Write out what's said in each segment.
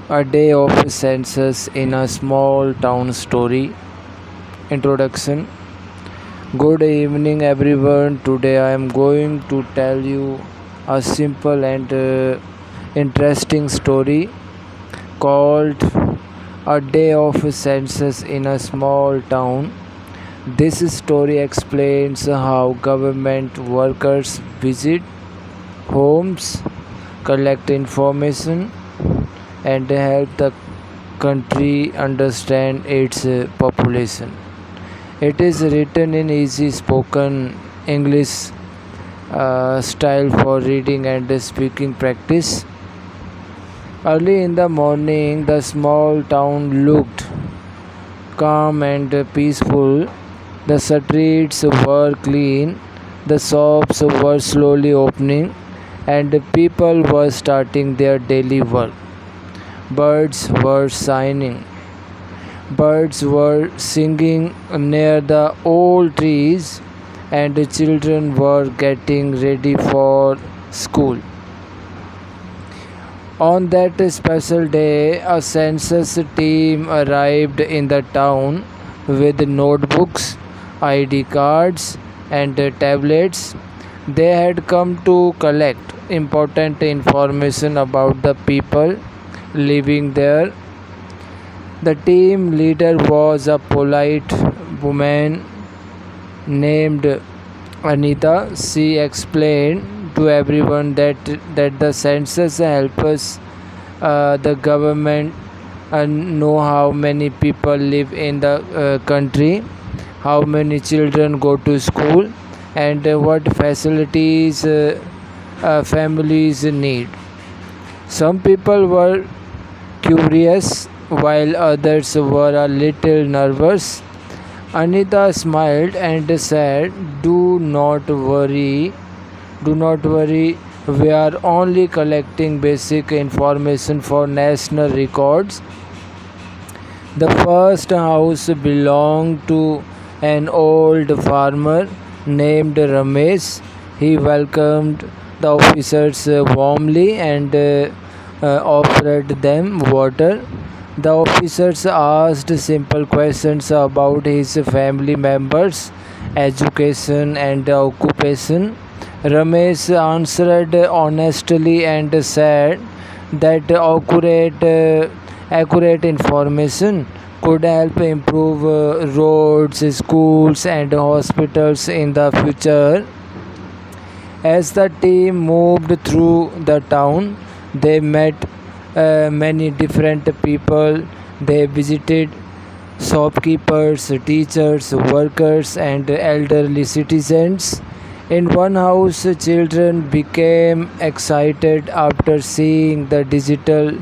A day of census in a small town story. Introduction. Good evening, everyone. Today I am going to tell you a simple and interesting story called A Day of Census in a Small Town. This story explains how government workers visit homes, collect information, and help the country understand its population. It is written in easy spoken English style for reading and speaking practice. Early in the morning, the small town looked calm and peaceful. The streets were clean, the shops were slowly opening, and the people were starting their daily work. Birds were singing. Birds were singing near the old trees, and the children were getting ready for school. On that special day, a census team arrived in the town with notebooks, ID cards, and tablets. They had come to collect important information about the people living there. The team leader was a polite woman named Anita. She explained to everyone that the census helps the government know how many people live in the country, how many children go to school, and what facilities families need. Some people were curious while others were a little nervous. Anita smiled and said, do not worry, we are only collecting basic information for national records. The first house belonged to an old farmer named Ramesh. He welcomed the officers warmly and offered them water. The officers asked simple questions about his family members, education, and occupation. Ramesh answered honestly and said that accurate information could help improve roads, schools, and hospitals in the future. As the team moved through the town, they met many different people. They visited shopkeepers, teachers, workers, and elderly citizens. In one house, children became excited after seeing the digital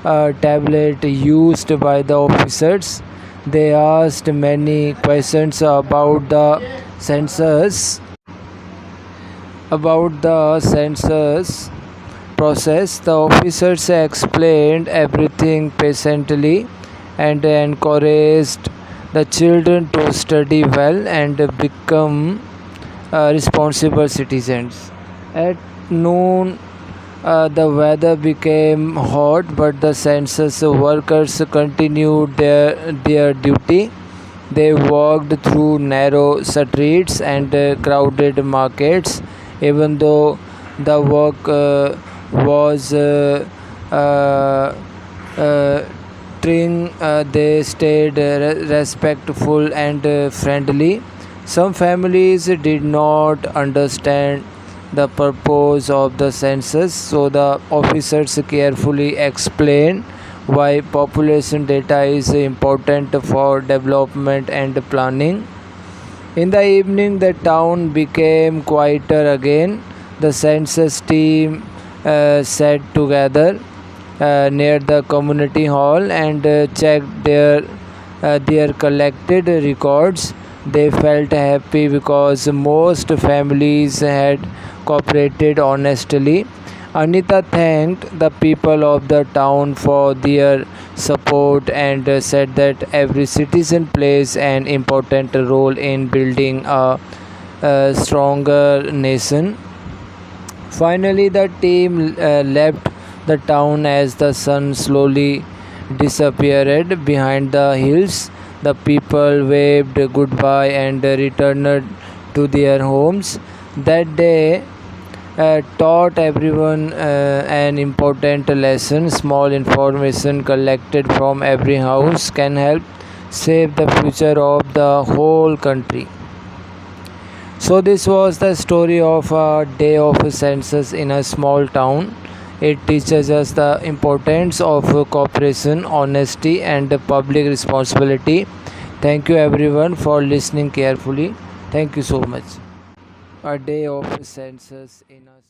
tablet used by the officers. They asked many questions about the census process. The officers explained everything patiently and encouraged the children to study well and become responsible citizens. At noon, the weather became hot, but the census workers continued their duty. They walked through narrow streets and crowded markets, even though the work was uh, uh, they stayed respectful and friendly. Some families did not understand the purpose of the census, so the officers carefully explained why population data is important for development and planning. In the evening, the town became quieter again. The census team sat together near the community hall and checked their collected records. They felt happy because most families had cooperated honestly. Anita thanked the people of the town for their support and said that every citizen plays an important role in building a stronger nation. Finally, the team left the town as the sun slowly disappeared behind the hills. The people waved goodbye and returned to their homes. That day taught everyone an important lesson. Small information collected from every house can help save the future of the whole country. So, this was the story of a day of a census in a small town. It teaches us the importance of cooperation, honesty, and public responsibility. Thank you, everyone, for listening carefully. Thank you so much. A day of census in a